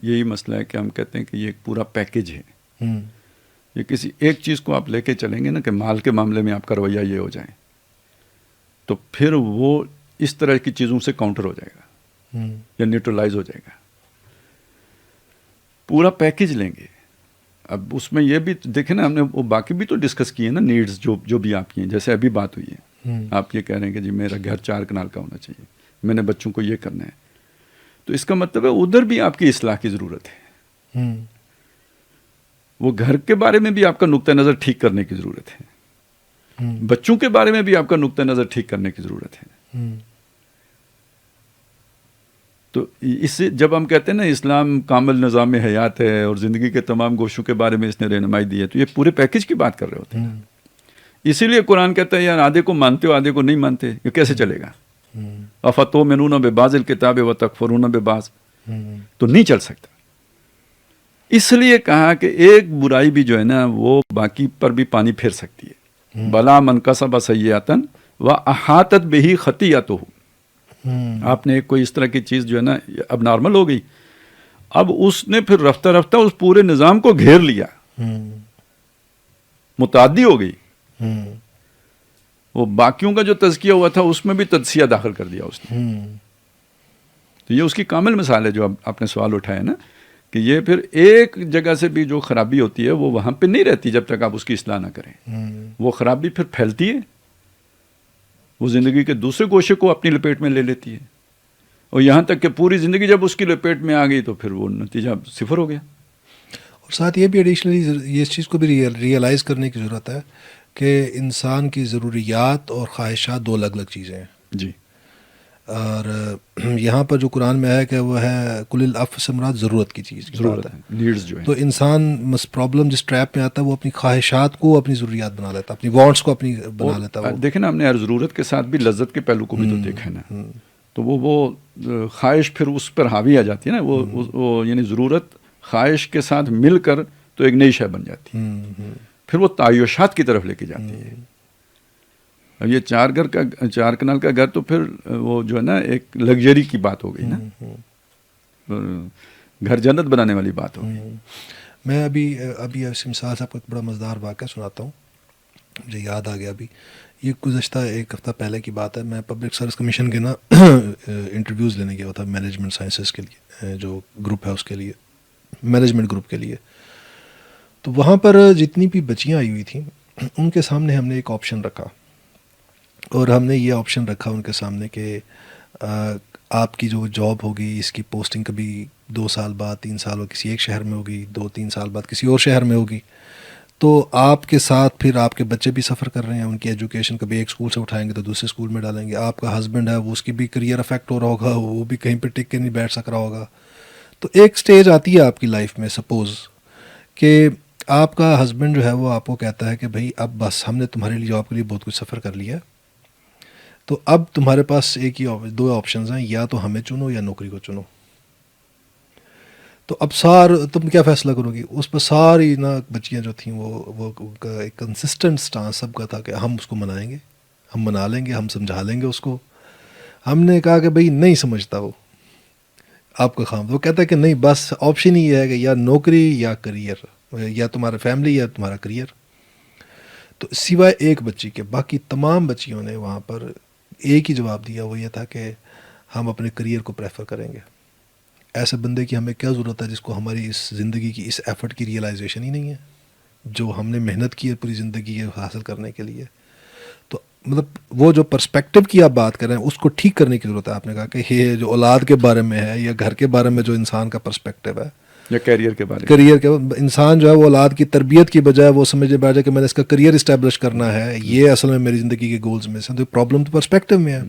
یہی مسئلہ ہے کہ ہم کہتے ہیں کہ یہ ایک پورا پیکیج ہے. یہ کسی ایک چیز کو آپ لے کے چلیں گے نا کہ مال کے معاملے میں آپ کا رویہ یہ ہو جائے تو پھر وہ اس طرح کی چیزوں سے کاؤنٹر ہو جائے گا یا نیوٹرلائز ہو جائے گا. پورا پیکیج لیں گے. اب اس میں یہ بھی دیکھیں نا، ہم نے وہ باقی بھی تو ڈسکس کیے نا نیڈز جو بھی آپ کی ہیں. جیسے ابھی بات ہوئی ہے، آپ یہ کہہ رہے ہیں کہ جی میرا گھر 4 کنال کا ہونا چاہیے، میں نے بچوں کو یہ کرنا ہے، تو اس کا مطلب ہے ادھر بھی آپ کی اصلاح کی ضرورت ہے. وہ گھر کے بارے میں بھی آپ کا نقطہ نظر ٹھیک کرنے کی ضرورت ہے، بچوں کے بارے میں بھی آپ کا نقطہ نظر ٹھیک کرنے کی ضرورت ہے. تو اس سے جب ہم کہتے ہیں نا اسلام کامل نظام حیات ہے اور زندگی کے تمام گوشوں کے بارے میں اس نے رہنمائی دی ہے، تو یہ پورے پیکج کی بات کر رہے ہوتے ہیں. اسی لیے قرآن کہتا ہے یار آدھے کو مانتے ہو آدھے کو نہیں مانتے، یہ کیسے چلے گا؟ افتؤمنون ببعض الکتاب وتکفرون ببعض، تو نہیں چل سکتا. اس لیے کہا کہ ایک برائی بھی جو ہے نا وہ باقی پر بھی پانی پھیر سکتی ہے. بلا من کسب سیئۃ واحاطت بہ خطیئتہ. آپ نے کوئی اس طرح کی چیز جو ہے نا اب نارمل ہو گئی، اب اس نے پھر رفتہ رفتہ اس پورے نظام کو گھیر لیا، متعدی ہو گئی. وہ باقیوں کا جو تزکیہ ہوا تھا اس میں بھی تجزیہ داخل کر دیا اس نے. تو یہ اس کی کامل مثال ہے جو آپ نے سوال اٹھایا نا، کہ یہ پھر ایک جگہ سے بھی جو خرابی ہوتی ہے وہ وہاں پہ نہیں رہتی جب تک آپ اس کی اصلاح نہ کریں. وہ خرابی پھر پھیلتی ہے، وہ زندگی کے دوسرے گوشے کو اپنی لپیٹ میں لے لیتی ہے، اور یہاں تک کہ پوری زندگی جب اس کی لپیٹ میں آ گئی تو پھر وہ نتیجہ صفر ہو گیا. اور ساتھ یہ بھی ایڈیشنلی یہ اس چیز کو بھی ریئلائز کرنے کی ضرورت ہے کہ انسان کی ضروریات اور خواہشات 2 الگ الگ چیزیں ہیں. جی. اور یہاں پر جو قرآن میں ہے کہ وہ ہے کل العفو سے مراد ضرورت کی چیز کی بات ہے، نیڈز جو ہے. تو انسان پرابلم جس ٹریپ میں آتا ہے وہ اپنی خواہشات کو اپنی ضروریات بنا لیتا ہے، اپنی وانٹس کو اپنی بنا لیتا ہے. دیکھیں نا ہم نے ہر ضرورت کے ساتھ بھی لذت کے پہلو کو بھی تو دیکھا ہے نا. تو وہ خواہش پھر اس پر حاوی آ جاتی ہے نا، وہ یعنی ضرورت خواہش کے ساتھ مل کر تو ایک نئی شے بن جاتی ہے، پھر وہ تعیشات کی طرف لے کے جاتی ہے. اب یہ 4 کنال کا گھر تو پھر وہ جو ہے نا ایک لگژری کی بات ہو گئی نا، گھر جنت بنانے والی بات ہو گئی. میں ابھی ایسی مثال سے آپ کو ایک بڑا مزیدار واقعہ سناتا ہوں، مجھے یاد آ گیا ابھی. یہ گزشتہ 1 ہفتہ پہلے کی بات ہے. میں پبلک سروس کمیشن کے نا انٹرویوز لینے گیا تھا مینجمنٹ سائنسز کے لیے، جو گروپ ہے اس کے لیے، مینجمنٹ گروپ کے لیے. تو وہاں پر جتنی بھی بچیاں آئی ہوئی تھیں ان کے سامنے ہم نے ایک آپشن رکھا، اور ہم نے یہ آپشن رکھا ان کے سامنے کہ آپ کی جو جاب ہوگی اس کی پوسٹنگ کبھی 2 سال بعد 3 سال بعد کسی ایک شہر میں ہوگی، 2-3 سال بعد کسی اور شہر میں ہوگی. تو آپ کے ساتھ پھر آپ کے بچے بھی سفر کر رہے ہیں، ان کی ایجوکیشن کبھی ایک اسکول سے اٹھائیں گے تو دوسرے اسکول میں ڈالیں گے. آپ کا ہسبینڈ ہے وہ اس کی بھی کریئر افیکٹ ہو رہا ہوگا، وہ بھی کہیں پہ ٹک کے نہیں بیٹھ سک رہا ہوگا. تو ایک سٹیج آتی ہے آپ کی لائف میں، سپوز کہ آپ کا ہسبینڈ جو ہے وہ آپ کو کہتا ہے کہ بھائی اب بس ہم نے تمہارے لیے جاب کے لیے بہت کچھ سفر کر لیا، تو اب تمہارے پاس ایک ہی 2 آپشنز ہیں، یا تو ہمیں چنو یا نوکری کو چنو. تو اب تم کیا فیصلہ کرو گی؟ اس پر ساری نا بچیاں جو تھیں وہ ایک کنسسٹنٹ سٹانس سب کا تھا کہ ہم اس کو منائیں گے، ہم منا لیں گے، ہم سمجھا لیں گے اس کو. ہم نے کہا کہ بھائی نہیں سمجھتا وہ آپ کا خام. وہ کہتا ہے کہ نہیں بس آپشن ہی یہ ہے کہ یا نوکری یا کریئر، یا تمہارا فیملی یا تمہارا کریئر. تو سوائے ایک بچی کے باقی تمام بچیوں نے وہاں پر ایک ہی جواب دیا، وہ یہ تھا کہ ہم اپنے کریئر کو پریفر کریں گے. ایسے بندے کی ہمیں کیا ضرورت ہے جس کو ہماری اس زندگی کی اس ایفرٹ کی ریئلائزیشن ہی نہیں ہے، جو ہم نے محنت کی ہے پوری زندگی حاصل کرنے کے لیے. تو مطلب وہ جو پرسپیکٹو کی آپ بات کر رہے ہیں اس کو ٹھیک کرنے کی ضرورت ہے. آپ نے کہا کہ یہ جو اولاد کے بارے میں ہے یا گھر کے بارے میں جو انسان کا پرسپیکٹو ہے یا کیریئر کے بارے میں، کریئر کے انسان جو ہے وہ اولاد کی تربیت کی بجائے وہ سمجھے بیٹھ جائے کہ میں نے اس کا کریئر اسٹیبلش کرنا ہے، یہ اصل میں میری زندگی کے گولز میں سے. تو پرابلم تو پرسپیکٹو میں ہے.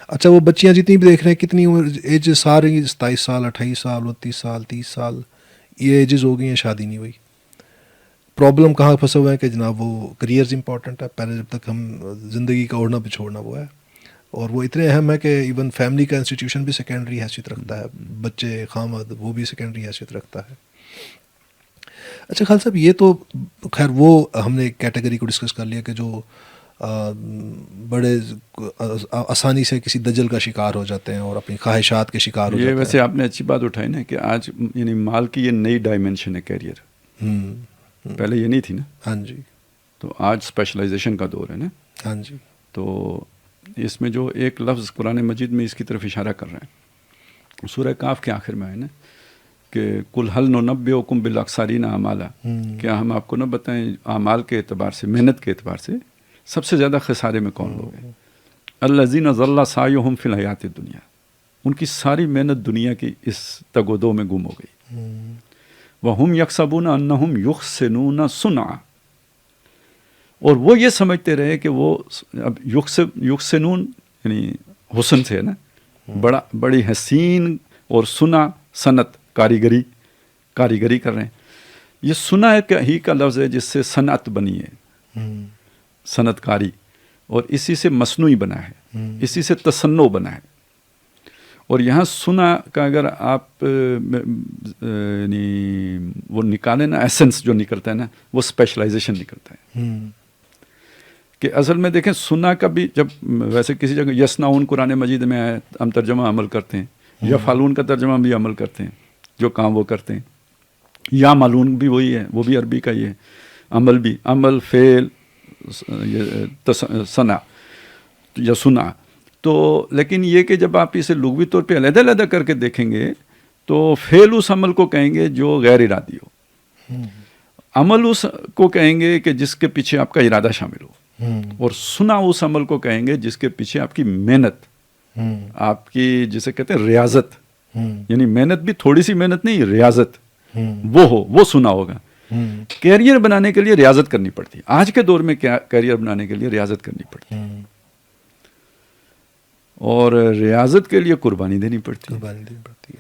اچھا وہ بچیاں جتنی بھی دیکھ رہے ہیں کتنی ایج ساری 27 سال 28 سال 29 سال 30 سال یہ ایجز ہو گئی ہیں، شادی نہیں ہوئی. پرابلم کہاں پھنسے ہوئے ہیں کہ جناب وہ کریئرز امپورٹنٹ ہے، پہلے جب تک ہم زندگی کا اوڑھنا پچھوڑنا وہ ہے. اور وہ اتنے اہم ہے کہ ایون فیملی کا انسٹیٹیوشن بھی سیکنڈری حیثیت رکھتا ہے، بچے خامد وہ بھی سیکنڈری حیثیت رکھتا ہے. اچھا خالد صاحب یہ تو خیر وہ ہم نے ایک کیٹیگری کو ڈسکس کر لیا کہ جو بڑے آسانی سے کسی دجل کا شکار ہو جاتے ہیں اور اپنی خواہشات کے شکار ہو جاتے یہ ہیں. ویسے آپ نے اچھی بات اٹھائی نا کہ آج یعنی مال کی یہ نئی ڈائمنشن ہے کیریئر. پہلے یہ نہیں تھی نا. ہاں جی. تو آج اسپیشلائزیشن کا دور ہے نا. ہاں جی. تو اس میں جو ایک لفظ قرآن مجید میں اس کی طرف اشارہ کر رہے ہیں سورہ کاف کے آخر میں ہے نا کہ کل حل ننبئکم بالاخسرین اعمالا، کیا ہم آپ کو نہ بتائیں اعمال کے اعتبار سے، محنت کے اعتبار سے سب سے زیادہ خسارے میں کون لوگ ہیں؟ الذین ضل سعیہم فی الحیات الدنیا، ان کی ساری محنت دنیا کی اس تگ و دو میں گم ہو گئی. وہم یحسبون انہم یحسنون صنعا، اور وہ یہ سمجھتے رہے کہ وہ اب یحسنون یعنی حسن سے ہے نا، بڑی حسین، اور سنا صنعت کاریگری کر رہے ہیں. یہ سنا ہی کا لفظ ہے جس سے صنعت بنی ہے، صنعت کاری، اور اسی سے مصنوعی بنا ہے، اسی سے تصنع بنا ہے. اور یہاں سنا کا اگر آپ یعنی وہ نکالیں نا، ایسنس جو نکلتا ہے نا، وہ اسپیشلائزیشن نکلتا ہے. کہ اصل میں دیکھیں سنا کا بھی جب ویسے کسی جگہ یسنعون قرآن مجید میں آئے ہم ترجمہ عمل کرتے ہیں، یفعلون کا ترجمہ بھی عمل کرتے ہیں، جو کام وہ کرتے ہیں. یا مالون بھی وہی ہے، وہ بھی عربی کا ہی ہے. عمل بھی، عمل، فعل، صنع یا سنا. تو لیکن یہ کہ جب آپ اسے لغوی طور پہ علیحدہ علیحدہ کر کے دیکھیں گے تو فعل اس عمل کو کہیں گے جو غیر ارادی ہو، عمل اس کو کہیں گے کہ جس کے پیچھے آپ کا ارادہ شامل ہو، اور سنا اس عمل کو کہیں گے جس کے پیچھے آپ کی محنت، آپ کی جسے کہتے ہیں ریاضت، یعنی محنت بھی تھوڑی سی محنت نہیں، ریاضت وہ سنا ہوگا. کیریئر بنانے کے لیے ریاضت کرنی پڑتی ہے. آج کے دور میں کیریئر بنانے کے لیے ریاضت کرنی پڑتی ہے، اور ریاضت کے لیے قربانی دینی پڑتی ہے.